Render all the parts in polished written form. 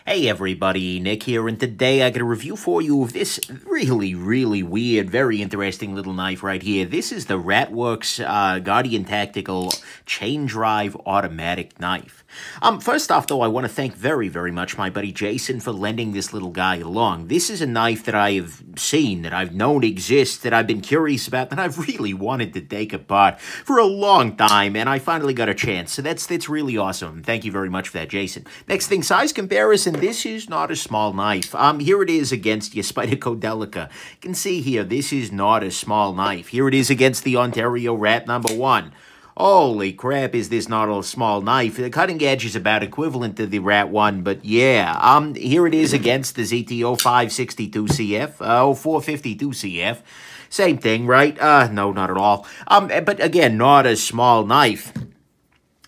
Hey everybody, Nick here, and today I got a review for you of this really weird, very interesting little knife right here. This is the Ratworx Guardian Tactical Chain Drive Automatic Knife. First off, though, I want to thank very much my buddy Jason for lending this little guy along. This is a knife that I have seen, that I've known exists, that I've been curious about, that I've really wanted to take apart for a long time, and I finally got a chance. So that's really awesome. Thank you very much for that, Jason. Next thing, size comparison. This is not a small knife. Here it is against your Spyderco. You can see here, this is not a small knife. Here it is against the Ontario Rat number 1. Holy crap, is this not a small knife? The cutting edge is about equivalent to the Rat 1, but yeah. Here it is against the ZTO 562CF, 452CF. Same thing, right? No, not at all. But again, not a small knife.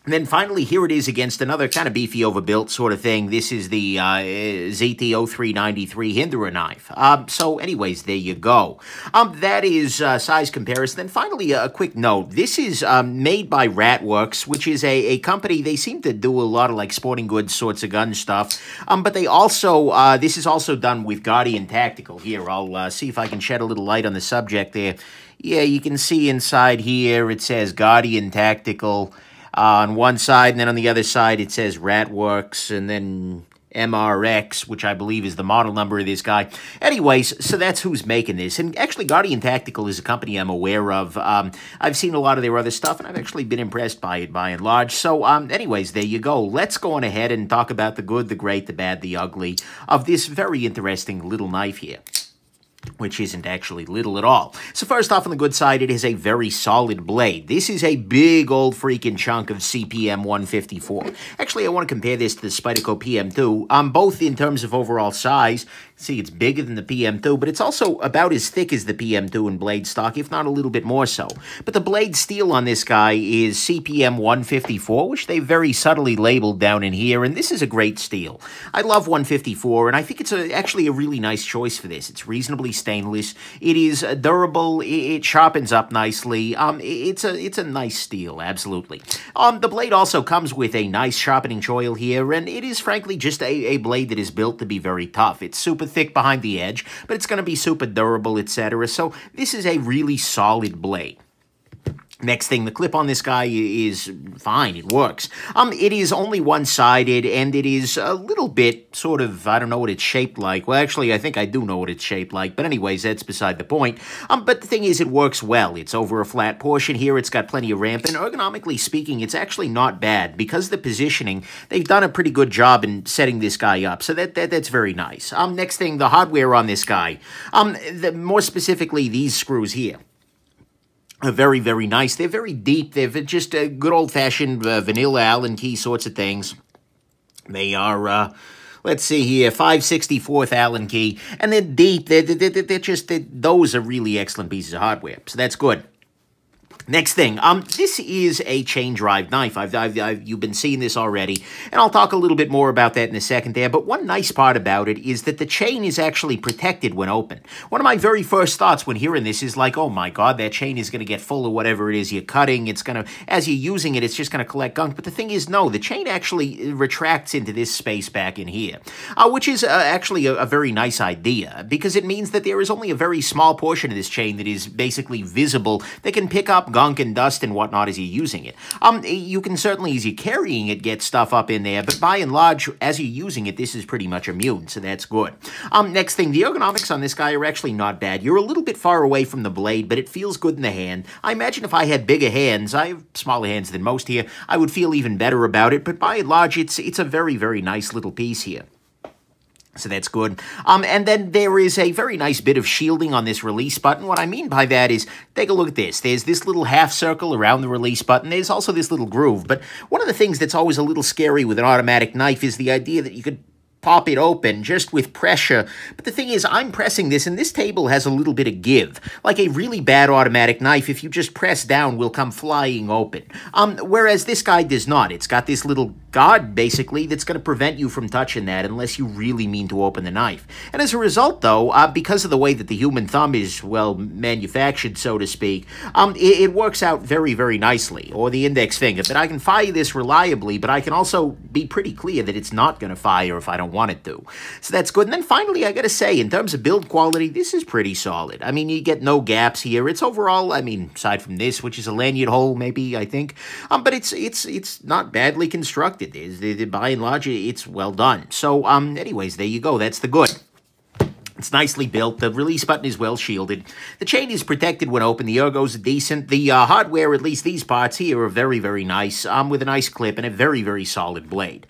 And then finally, here it is against another kind of beefy overbuilt sort of thing. This is the ZTO 393 Hinderer knife. So anyways, there you go. That is size comparison. Then finally, a quick note. This is made by Ratworx, which is a company. They seem to do a lot of like sporting goods sorts of gun stuff. But they also, this is also done with Guardian Tactical. Here, I'll see if I can shed a little light on the subject there. Yeah, you can see inside here, it says Guardian Tactical on one side, and then on the other side it says Ratworx, and then MRX, which I believe is the model number of this guy. Anyways, so that's who's making this. And actually, Guardian Tactical is a company I'm aware of. I've seen a lot of their other stuff, and I've actually been impressed by it by and large. So anyways, there you go. Let's go on ahead and talk about the good, the great, the bad, the ugly of this very interesting little knife here, which isn't actually little at all. So first off, on the good side, it is a very solid blade. This is a big old freaking chunk of CPM 154. Actually, I want to compare this to the Spyderco PM2, both in terms of overall size. See, it's bigger than the PM2, but it's also about as thick as the PM2 in blade stock, if not a little bit more so. But the blade steel on this guy is CPM 154, which they very subtly labeled down in here, and this is a great steel. I love 154, and I think it's actually a really nice choice for this. It's reasonably stainless. It is durable. It sharpens up nicely. It's a nice steel, absolutely. The blade also comes with a nice sharpening choil here, and it is frankly just a blade that is built to be very tough. It's super thick behind the edge, but it's going to be super durable, etc. So this is a really solid blade. Next thing, the clip on this guy is fine. It works. It is only one-sided, and it is a little bit sort of, I don't know what it's shaped like. Well, actually, I think I do know what it's shaped like, but anyways, that's beside the point. But the thing is, it works well. It's over a flat portion here. It's got plenty of ramp, and ergonomically speaking, it's actually not bad. Because of the positioning, they've done a pretty good job in setting this guy up, so that's very nice. Next thing, the hardware on this guy. More specifically, these screws here are very nice. They're very deep. They're just good old-fashioned vanilla Allen key sorts of things. They are, let's see here, 5/64 Allen key, and they're deep. Those are really excellent pieces of hardware, so that's good. Next thing, this is a chain drive knife. You've been seeing this already, and I'll talk a little bit more about that in a second there, but one nice part about it is that the chain is actually protected when open. One of my very first thoughts when hearing this is like, oh my god, that chain is going to get full of whatever it is you're cutting. It's going to, as you're using it, it's just going to collect gunk. But the thing is, no, the chain actually retracts into this space back in here, which is actually a very nice idea, because it means that there is only a very small portion of this chain that is basically visible that can pick up gunk and dust and whatnot as you're using it. You can certainly, as you're carrying it, get stuff up in there, but by and large, as you're using it, this is pretty much immune, so that's good. Next thing, the ergonomics on this guy are actually not bad. You're a little bit far away from the blade, but it feels good in the hand. I imagine if I had bigger hands, I have smaller hands than most here, I would feel even better about it, but by and large, it's a very nice little piece here. So that's good. And then there is a very nice bit of shielding on this release button. What I mean by that is, take a look at this. There's this little half circle around the release button. There's also this little groove. But one of the things that's always a little scary with an automatic knife is the idea that you could pop it open just with pressure. But the thing is, I'm pressing this, and this table has a little bit of give. Like a really bad automatic knife, if you just press down, will come flying open. Whereas this guy does not. It's got this little guard, basically, that's going to prevent you from touching that unless you really mean to open the knife. And as a result, though, because of the way that the human thumb is, well, manufactured, so to speak, it works out very, very nicely, or the index finger. But I can fire this reliably, but I can also be pretty clear that it's not going to fire if I don't want it to. So that's good. And then finally, I got to say, in terms of build quality, this is pretty solid. I mean, you get no gaps here. It's overall, I mean, aside from this, which is a lanyard hole, maybe, I think, but it's not badly constructed. By and large, it's well done. So, anyways, there you go. That's the good. It's nicely built. The release button is well shielded. The chain is protected when open. The ergos are decent. The hardware, at least these parts here, are very, very nice, with a nice clip and a very, very solid blade.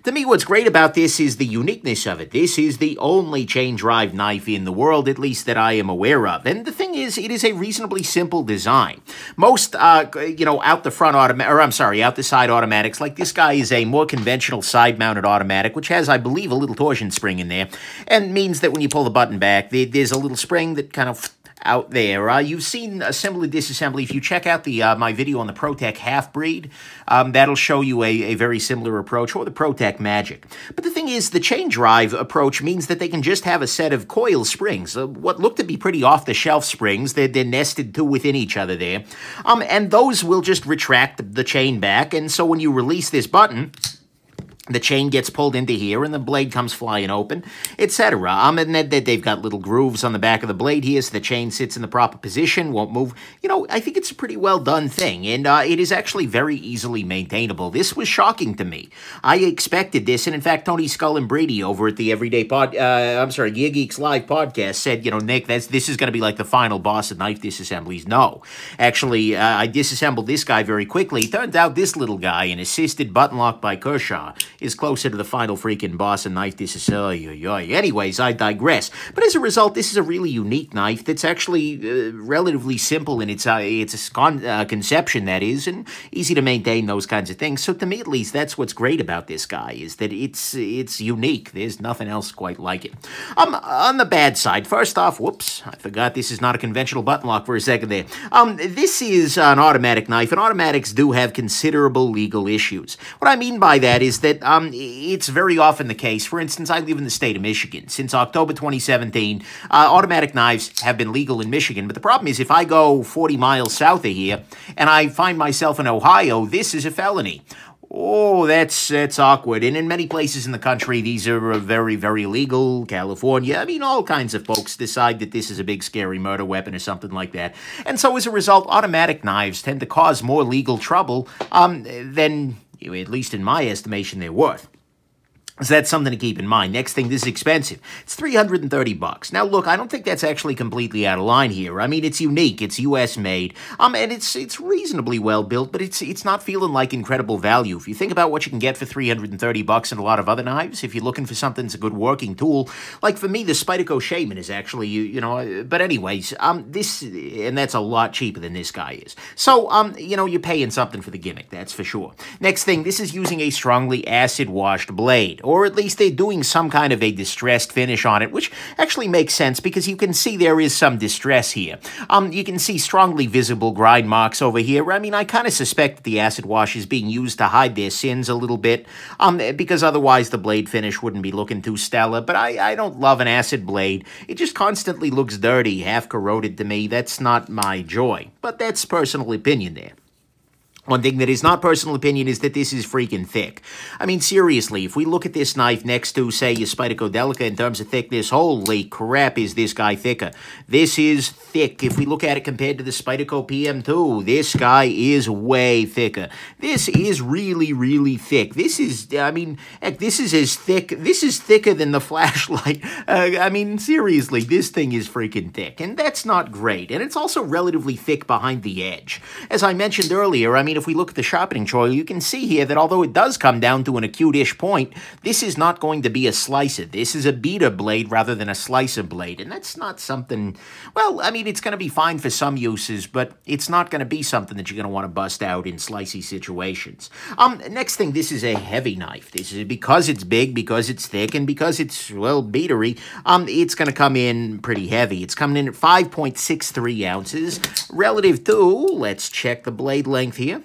To me, what's great about this is the uniqueness of it. This is the only chain drive knife in the world, at least that I am aware of. And the thing is, it is a reasonably simple design. Most, out the side automatics, like this guy is a more conventional side-mounted automatic, which has, I believe, a little torsion spring in there, and means that when you pull the button back, there's a little spring that kind of out there. You've seen assembly disassembly. If you check out the my video on the ProTech Half-Breed, that'll show you a very similar approach, or the ProTech Magic. But the thing is, the chain drive approach means that they can just have a set of coil springs, what look to be pretty off-the-shelf springs. They're nested two within each other there, and those will just retract the chain back, and so when you release this button, the chain gets pulled into here, and the blade comes flying open, etc. And then they've got little grooves on the back of the blade here, so the chain sits in the proper position, won't move. I think it's a pretty well-done thing, and it is actually very easily maintainable. This was shocking to me. I expected this, and in fact, Tony Skull and Brady over at the Gear Geeks Live podcast said, Nick, this is going to be like the final boss of knife disassemblies. No. Actually, I disassembled this guy very quickly. Turns out this little guy, an assisted button lock by Kershaw, is closer to the final freaking boss of knife disassemblies. Anyways, I digress. But as a result, this is a really unique knife that's actually relatively simple in its conception, that is, and easy to maintain, those kinds of things. So to me, at least, that's what's great about this guy, is that it's unique. There's nothing else quite like it. On the bad side, first off, whoops, I forgot this is not a conventional button lock for a second there. This is an automatic knife, and automatics do have considerable legal issues. What I mean by that is that it's very often the case. For instance, I live in the state of Michigan. Since October 2017, automatic knives have been legal in Michigan. But the problem is, if I go 40 miles south of here and I find myself in Ohio, this is a felony. Oh, that's awkward. And in many places in the country, these are very, very legal. California, I mean, all kinds of folks decide that this is a big, scary murder weapon or something like that. And so as a result, automatic knives tend to cause more legal trouble than, at least in my estimation, they're worth. So that's something to keep in mind. Next thing, this is expensive. It's $330. Now, look, I don't think that's actually completely out of line here. I mean, it's unique. It's U.S. made. And it's reasonably well built, but it's not feeling like incredible value. If you think about what you can get for $330 and a lot of other knives, if you're looking for something that's a good working tool, like for me, the Spyderco Shaman is actually, but anyways, and that's a lot cheaper than this guy is. So, you're paying something for the gimmick, that's for sure. Next thing, this is using a strongly acid-washed blade. Or at least they're doing some kind of a distressed finish on it, which actually makes sense because you can see there is some distress here. You can see strongly visible grind marks over here. I mean, I kind of suspect that the acid wash is being used to hide their sins a little bit, because otherwise the blade finish wouldn't be looking too stellar. But I don't love an acid blade. It just constantly looks dirty, half corroded to me. That's not my joy. But that's personal opinion there. One thing that is not personal opinion is that this is freaking thick. I mean, seriously, if we look at this knife next to, say, your Spyderco Delica in terms of thickness, holy crap, is this guy thicker. This is thick. If we look at it compared to the Spyderco PM2, this guy is way thicker. This is really, really thick. This is, I mean, heck, this is as thick, this is thicker than the flashlight. I mean, seriously, this thing is freaking thick, and that's not great. And it's also relatively thick behind the edge. As I mentioned earlier, I mean, if we look at the sharpening choil, you can see here that although it does come down to an acute-ish point, this is not going to be a slicer. This is a beater blade rather than a slicer blade, and that's not something, well, I mean, it's going to be fine for some uses, but it's not going to be something that you're going to want to bust out in slicey situations. Next thing, this is a heavy knife. This is because it's big, because it's thick, and because it's, well, beatery, it's going to come in pretty heavy. It's coming in at 5.63 ounces relative to, let's check the blade length here.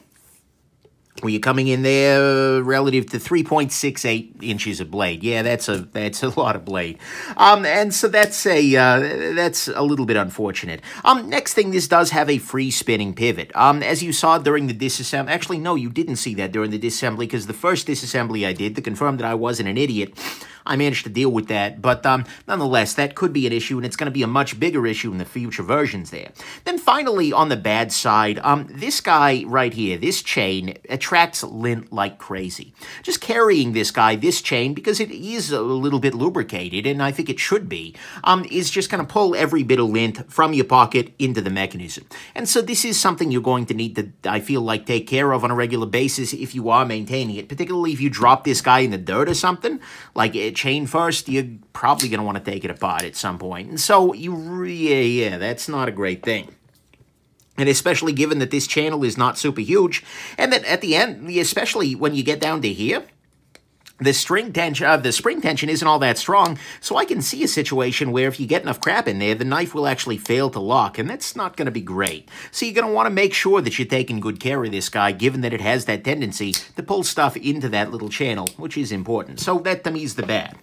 Well, you're coming in there relative to 3.68 inches of blade. Yeah, that's a lot of blade. And so that's a little bit unfortunate. Next thing, this does have a free spinning pivot. As you saw during the disassembly, actually, no, you didn't see that during the disassembly, because the first disassembly I did to confirm that I wasn't an idiot, I managed to deal with that, but nonetheless, that could be an issue, and it's going to be a much bigger issue in the future versions there. Then finally, on the bad side, this guy right here, this chain, attracts lint like crazy. Just carrying this guy, this chain, because it is a little bit lubricated, and I think it should be, is just going to pull every bit of lint from your pocket into the mechanism. And so this is something you're going to need to, I feel like, take care of on a regular basis if you are maintaining it, particularly if you drop this guy in the dirt or something, like chain first, you're probably going to want to take it apart at some point. And so, yeah, that's not a great thing. And especially given that this channel is not super huge, and that at the end, especially when you get down to here, the spring tension isn't all that strong, so I can see a situation where if you get enough crap in there, the knife will actually fail to lock, and that's not going to be great. So you're going to want to make sure that you're taking good care of this guy, given that it has that tendency to pull stuff into that little channel, which is important. So that, to me, is the bad.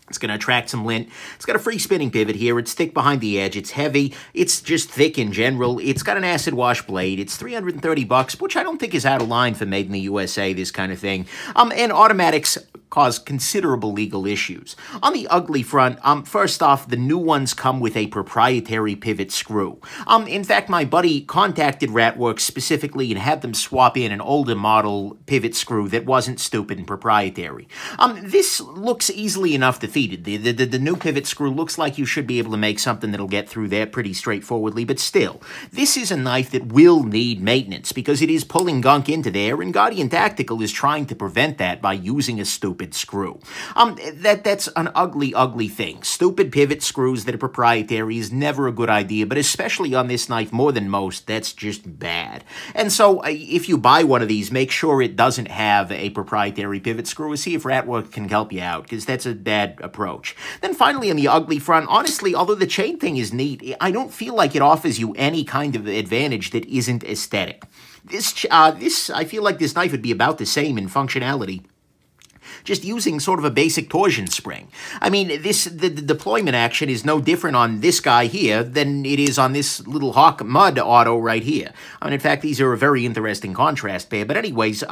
It's going to attract some lint. It's got a free spinning pivot here. It's thick behind the edge. It's heavy. It's just thick in general. It's got an acid wash blade. It's $330, which I don't think is out of line for made in the USA, this kind of thing. And automatics cause considerable legal issues. On the ugly front, first off, the new ones come with a proprietary pivot screw. In fact, my buddy contacted Ratworx specifically and had them swap in an older model pivot screw that wasn't stupid and proprietary. This looks easily enough defeated. The new pivot screw looks like you should be able to make something that'll get through there pretty straightforwardly, but still, this is a knife that will need maintenance because it is pulling gunk into there, and Guardian Tactical is trying to prevent that by using a stupid screw. That's an ugly, ugly thing. Stupid pivot screws that are proprietary is never a good idea, but especially on this knife more than most, that's just bad. And so if you buy one of these, make sure it doesn't have a proprietary pivot screw and see if Ratworx can help you out, because that's a bad approach. Then finally on the ugly front, honestly, although the chain thing is neat, I don't feel like it offers you any kind of advantage that isn't aesthetic. I feel like this knife would be about the same in functionality, just using sort of a basic torsion spring. I mean, the deployment action is no different on this guy here than it is on this little Hawk Mud auto right here. I mean, in fact, these are a very interesting contrast pair. But anyways,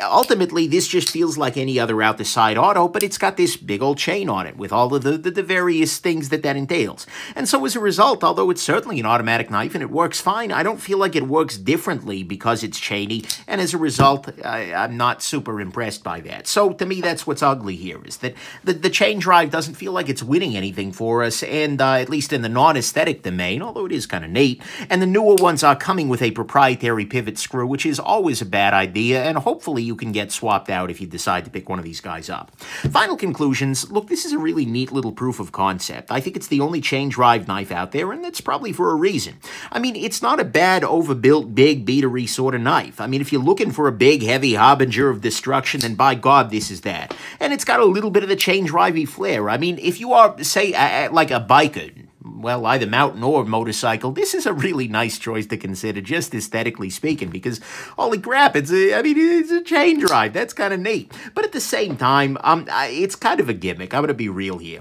ultimately, this just feels like any other out-the-side auto, but it's got this big old chain on it with all of the various things that entails. And so as a result, although it's certainly an automatic knife and it works fine, I don't feel like it works differently because it's chainy. And as a result, I'm not super impressed by that. So to me, that's what's ugly here, is that the chain drive doesn't feel like it's winning anything for us, and at least in the non-aesthetic domain, although it is kind of neat. And the newer ones are coming with a proprietary pivot screw, which is always a bad idea, and hopefully you can get swapped out if you decide to pick one of these guys up. Final conclusions. Look, this is a really neat little proof of concept. I think it's the only chain drive knife out there, and that's probably for a reason. I mean, it's not a bad, overbuilt, big, beatery sort of knife. I mean, if you're looking for a big, heavy harbinger of destruction, then by God, this is that. And it's got a little bit of the chain drivey flair. I mean, if you are, say, like a biker, well, either mountain or motorcycle, this is a really nice choice to consider, just aesthetically speaking, because holy crap, it's a chain drive. That's kind of neat. But at the same time, it's kind of a gimmick. I'm going to be real here.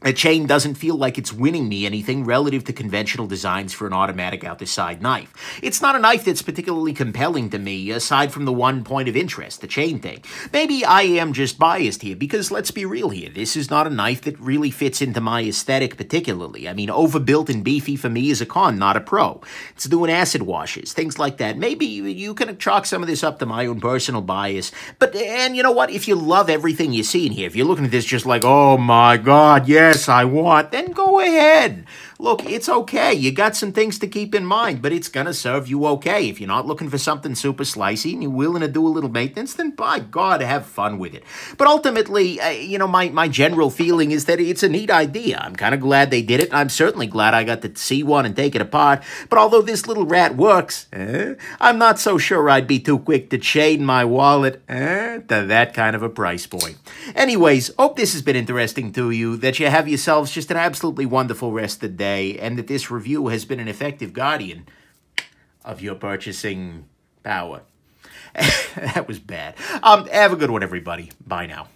A chain doesn't feel like it's winning me anything relative to conventional designs for an automatic out-the-side knife. It's not a knife that's particularly compelling to me, aside from the one point of interest, the chain thing. Maybe I am just biased here, because let's be real here, this is not a knife that really fits into my aesthetic particularly. I mean, overbuilt and beefy for me is a con, not a pro. It's doing acid washes, things like that. Maybe you can chalk some of this up to my own personal bias, but, and you know what, if you love everything you see in here, if you're looking at this just like, oh my God, yes, I want, then go ahead. Look, it's okay. You got some things to keep in mind, but it's going to serve you okay. If you're not looking for something super slicey and you're willing to do a little maintenance, then by God, have fun with it. But ultimately, you know, my general feeling is that it's a neat idea. I'm kind of glad they did it. I'm certainly glad I got to see one and take it apart. But although this little rat works, I'm not so sure I'd be too quick to chain my wallet to that kind of a price point. Anyways, hope this has been interesting to you, that you have yourselves just an absolutely wonderful rest of the day, and that this review has been an effective guardian of your purchasing Power. That was bad. Have a good one, everybody. Bye now.